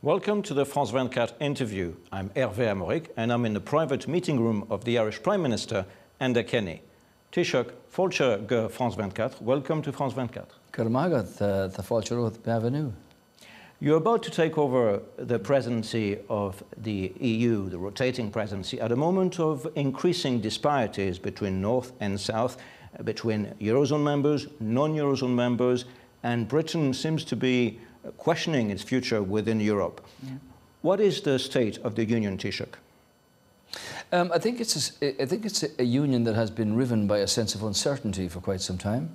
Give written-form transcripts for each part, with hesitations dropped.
Welcome to the France 24 interview. I'm Hervé Amorik and I'm in the private meeting room of the Irish Prime Minister, Enda Kenny. Taoiseach, Fáilte go France 24, welcome to France 24. Gurmagad, the Fáilte Roth Bienvenue. You're about to take over the presidency of the EU, the rotating presidency, at a moment of increasing disparities between North and South, between Eurozone members, non-Eurozone members, and Britain seems to be questioning its future within Europe. Yeah. What is the state of the Union, Taoiseach? I think it's a union that has been riven by a sense of uncertainty for quite some time.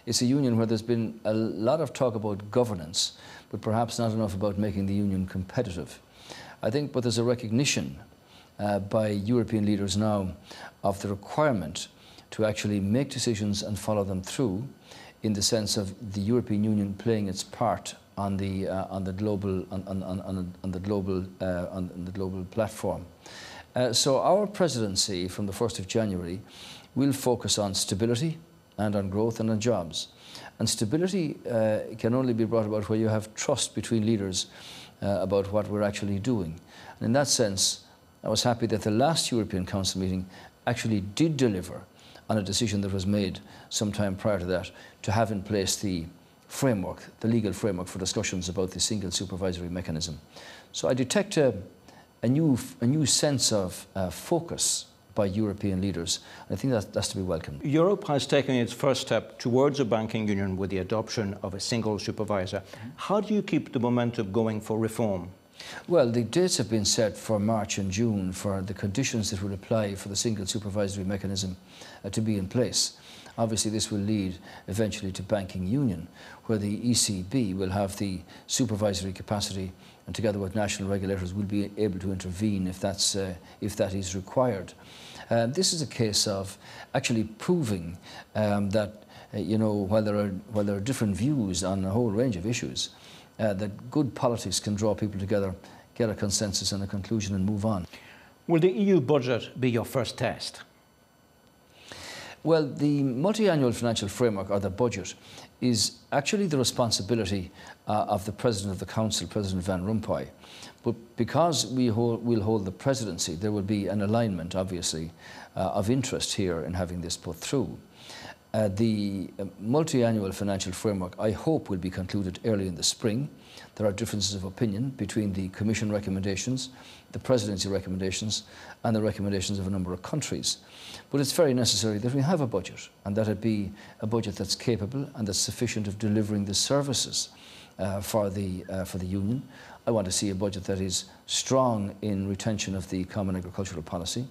It's a union where there's been a lot of talk about governance, but perhaps not enough about making the union competitive. I think, but there's a recognition by European leaders now of the requirement to actually make decisions and follow them through, in the sense of the European Union playing its part on the global platform. So our presidency from the 1st of January will focus on stability and on growth and on jobs. And stability can only be brought about where you have trust between leaders about what we're actually doing. And in that sense, I was happy that the last European Council meeting actually did deliver on a decision that was made some time prior to that, to have in place the framework, the legal framework for discussions about the single supervisory mechanism. So I detect a new sense of focus by European leaders. I think that's to be welcomed. Europe has taken its first step towards a banking union with the adoption of a single supervisor. How do you keep the momentum going for reform? Well, the dates have been set for March and June for the conditions that will apply for the single supervisory mechanism to be in place. Obviously, this will lead eventually to banking union, where the ECB will have the supervisory capacity and together with national regulators will be able to intervene if that is required. This is a case of actually proving that, while there are different views on a whole range of issues, that good politics can draw people together, get a consensus and a conclusion and move on. Will the EU budget be your first test? Well, the multi-annual financial framework, or the budget, is actually the responsibility of the President of the Council, President Van Rompuy. But because we'll hold the presidency, there will be an alignment, obviously, of interest here in having this put through. The multi-annual financial framework, I hope, will be concluded early in the spring. There are differences of opinion between the Commission recommendations, the Presidency recommendations, and the recommendations of a number of countries. But it's very necessary that we have a budget, and that it be a budget that's capable and that's sufficient of delivering the services for the Union. I want to see a budget that is strong in retention of the common agricultural policy,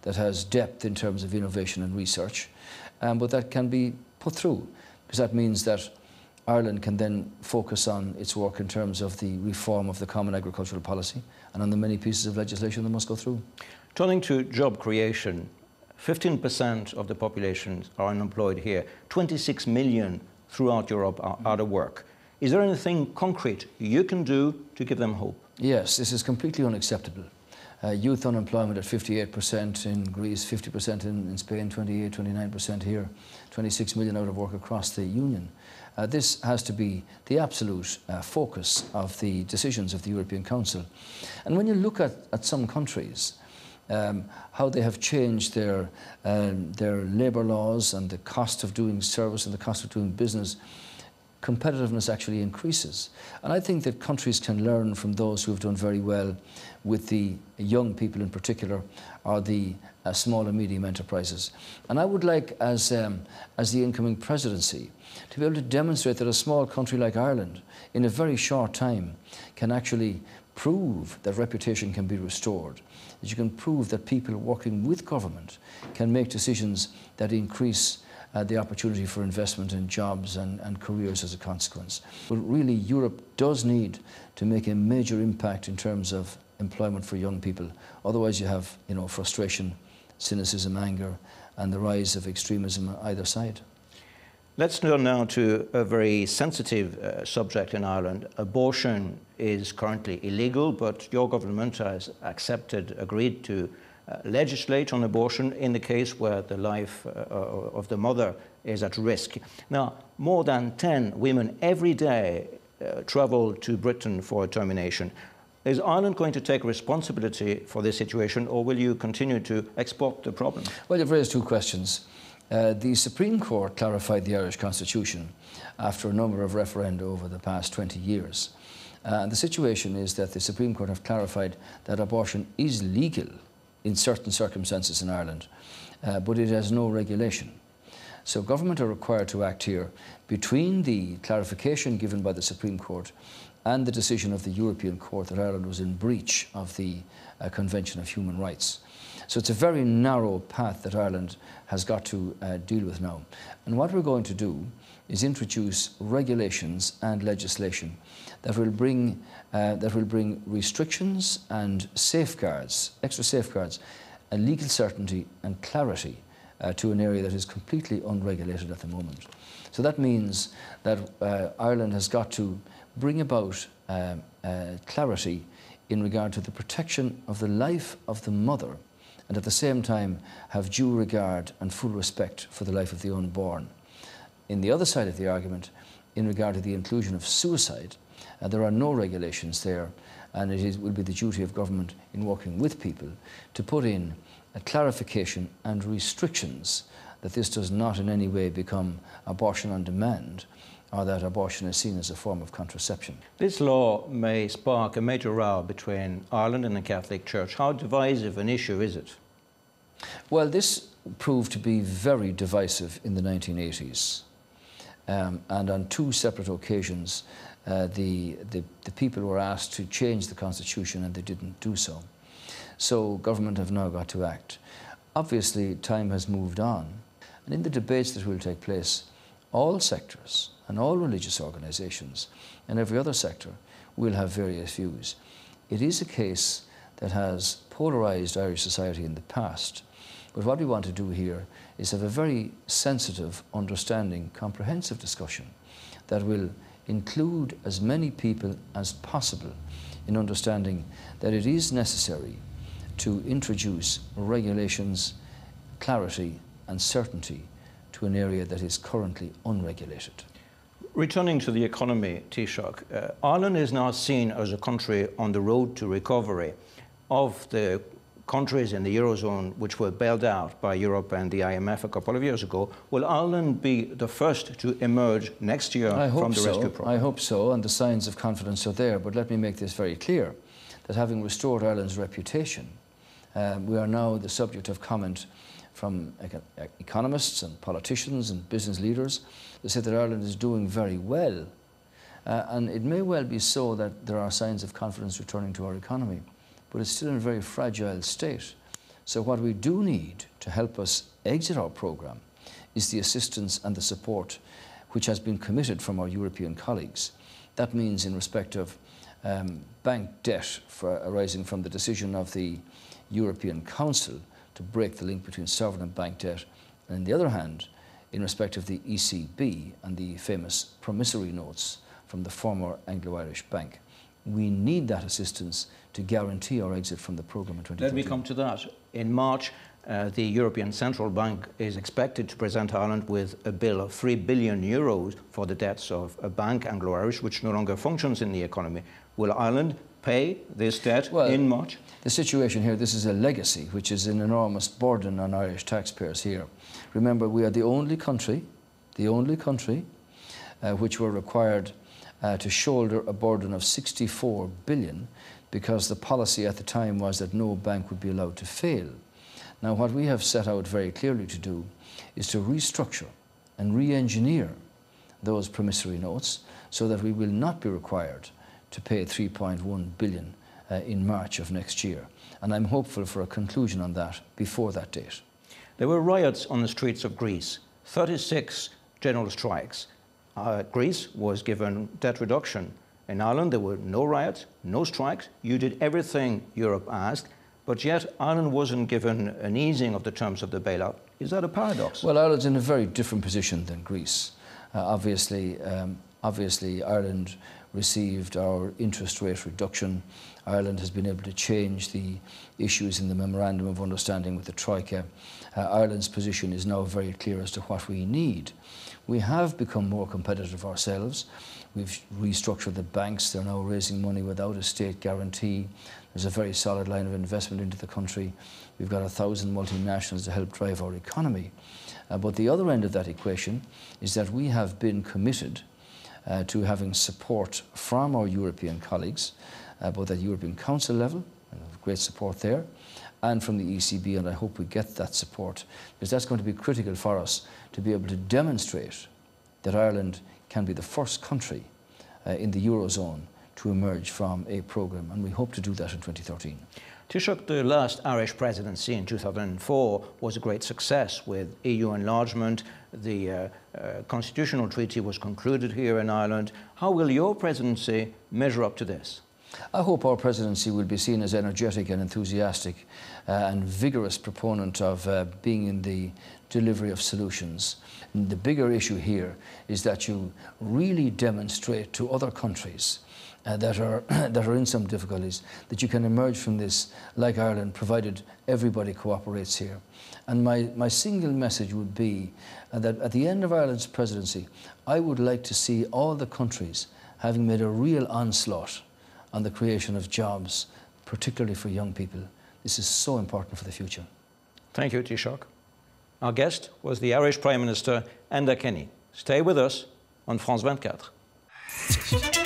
that has depth in terms of innovation and research, but that can be put through, because that means that Ireland can then focus on its work in terms of the reform of the common agricultural policy and on the many pieces of legislation that must go through. Turning to job creation, 15% of the population are unemployed here. 26 million throughout Europe are out of work. Is there anything concrete you can do to give them hope? Yes, this is completely unacceptable. Youth unemployment at 58% in Greece, 50% in Spain, 28, 29% here, 26 million out of work across the Union. This has to be the absolute focus of the decisions of the European Council. And when you look at some countries, how they have changed their labour laws and the cost of doing service and the cost of doing business, competitiveness actually increases. And I think that countries can learn from those who have done very well with the young people in particular, or the small and medium enterprises. And I would like, as the incoming presidency, to be able to demonstrate that a small country like Ireland, in a very short time, can actually prove that reputation can be restored, that you can prove that people working with government can make decisions that increase the opportunity for investment in jobs and careers as a consequence. But really, Europe does need to make a major impact in terms of employment for young people. Otherwise, you have, frustration, cynicism, anger, and the rise of extremism on either side. Let's turn now to a very sensitive subject in Ireland. Abortion is currently illegal, but your government has agreed to legislate on abortion in the case where the life of the mother is at risk. Now, more than 10 women every day travel to Britain for a termination. Is Ireland going to take responsibility for this situation, or will you continue to export the problem? Well, you've raised two questions. The Supreme Court clarified the Irish Constitution after a number of referenda over the past 20 years. The situation is that the Supreme Court have clarified that abortion is legal in certain circumstances in Ireland, but it has no regulation. So government are required to act here between the clarification given by the Supreme Court and the decision of the European Court that Ireland was in breach of the Convention of Human Rights. So it's a very narrow path that Ireland has got to deal with now. And what we're going to do is introduce regulations and legislation that will bring restrictions and safeguards, extra safeguards, and legal certainty and clarity to an area that is completely unregulated at the moment. So that means that Ireland has got to bring about clarity in regard to the protection of the life of the mother, and at the same time have due regard and full respect for the life of the unborn. In the other side of the argument, in regard to the inclusion of suicide, there are no regulations there, and it will be the duty of government in working with people to put in a clarification and restrictions that this does not in any way become abortion on demand, or that abortion is seen as a form of contraception. This law may spark a major row between Ireland and the Catholic Church. How divisive an issue is it? Well, this proved to be very divisive in the 1980s. And on two separate occasions, the people were asked to change the constitution and they didn't do so. So government have now got to act. Obviously, time has moved on. And in the debates that will take place, all sectors and all religious organisations and every other sector will have various views. It is a case that has polarised Irish society in the past. But what we want to do here is have a very sensitive, understanding, comprehensive discussion that will include as many people as possible in understanding that it is necessary to introduce regulations, clarity and certainty to an area that is currently unregulated. Returning to the economy, Taoiseach, Ireland is now seen as a country on the road to recovery. Of the countries in the Eurozone which were bailed out by Europe and the IMF a couple of years ago, will Ireland be the first to emerge next year from the rescue program? I hope so, and the signs of confidence are there. But let me make this very clear, that having restored Ireland's reputation, we are now the subject of comment from economists and politicians and business leaders. They say that Ireland is doing very well. And it may well be so that there are signs of confidence returning to our economy, but it's still in a very fragile state. So what we do need to help us exit our programme is the assistance and the support which has been committed from our European colleagues. That means in respect of bank debt arising from the decision of the European Council to break the link between sovereign and bank debt, and on the other hand, in respect of the ECB and the famous promissory notes from the former Anglo-Irish Bank. We need that assistance to guarantee our exit from the programme in 2030. Let me come to that. In March, the European Central Bank is expected to present Ireland with a bill of €3 billion for the debts of a bank, Anglo-Irish, which no longer functions in the economy. Will Ireland pay this debt in March? The situation here, this is a legacy, which is an enormous burden on Irish taxpayers here. Remember, we are the only country which were required to shoulder a burden of 64 billion because the policy at the time was that no bank would be allowed to fail. Now, what we have set out very clearly to do is to restructure and re-engineer those promissory notes so that we will not be required to pay 3.1 billion in March of next year. And I'm hopeful for a conclusion on that before that date. There were riots on the streets of Greece, 36 general strikes. Greece was given debt reduction. In Ireland, there were no riots, no strikes. You did everything Europe asked, but yet Ireland wasn't given an easing of the terms of the bailout. Is that a paradox? Well, Ireland's in a very different position than Greece. Obviously, Ireland received our interest rate reduction. Ireland has been able to change the issues in the Memorandum of Understanding with the Troika. Ireland's position is now very clear as to what we need. We have become more competitive ourselves. We've restructured the banks. They're now raising money without a state guarantee. There's a very solid line of investment into the country. We've got 1,000 multinationals to help drive our economy. But the other end of that equation is that we have been committed to having support from our European colleagues, both at European Council level, and we have great support there, and from the ECB, and I hope we get that support, because that's going to be critical for us to be able to demonstrate that Ireland can be the first country in the Eurozone to emerge from a programme, and we hope to do that in 2013. Taoiseach, the last Irish presidency in 2004 was a great success with EU enlargement. The constitutional treaty was concluded here in Ireland. How will your presidency measure up to this? I hope our presidency will be seen as energetic and enthusiastic and vigorous proponent of being in the delivery of solutions. And the bigger issue here is that you really demonstrate to other countries that are in some difficulties that you can emerge from this like Ireland, provided everybody cooperates here. And my single message would be that at the end of Ireland's presidency, I would like to see all the countries having made a real onslaught on the creation of jobs, particularly for young people. This is so important for the future. Thank you, Taoiseach. Our guest was the Irish Prime Minister, Enda Kenny. Stay with us on France 24.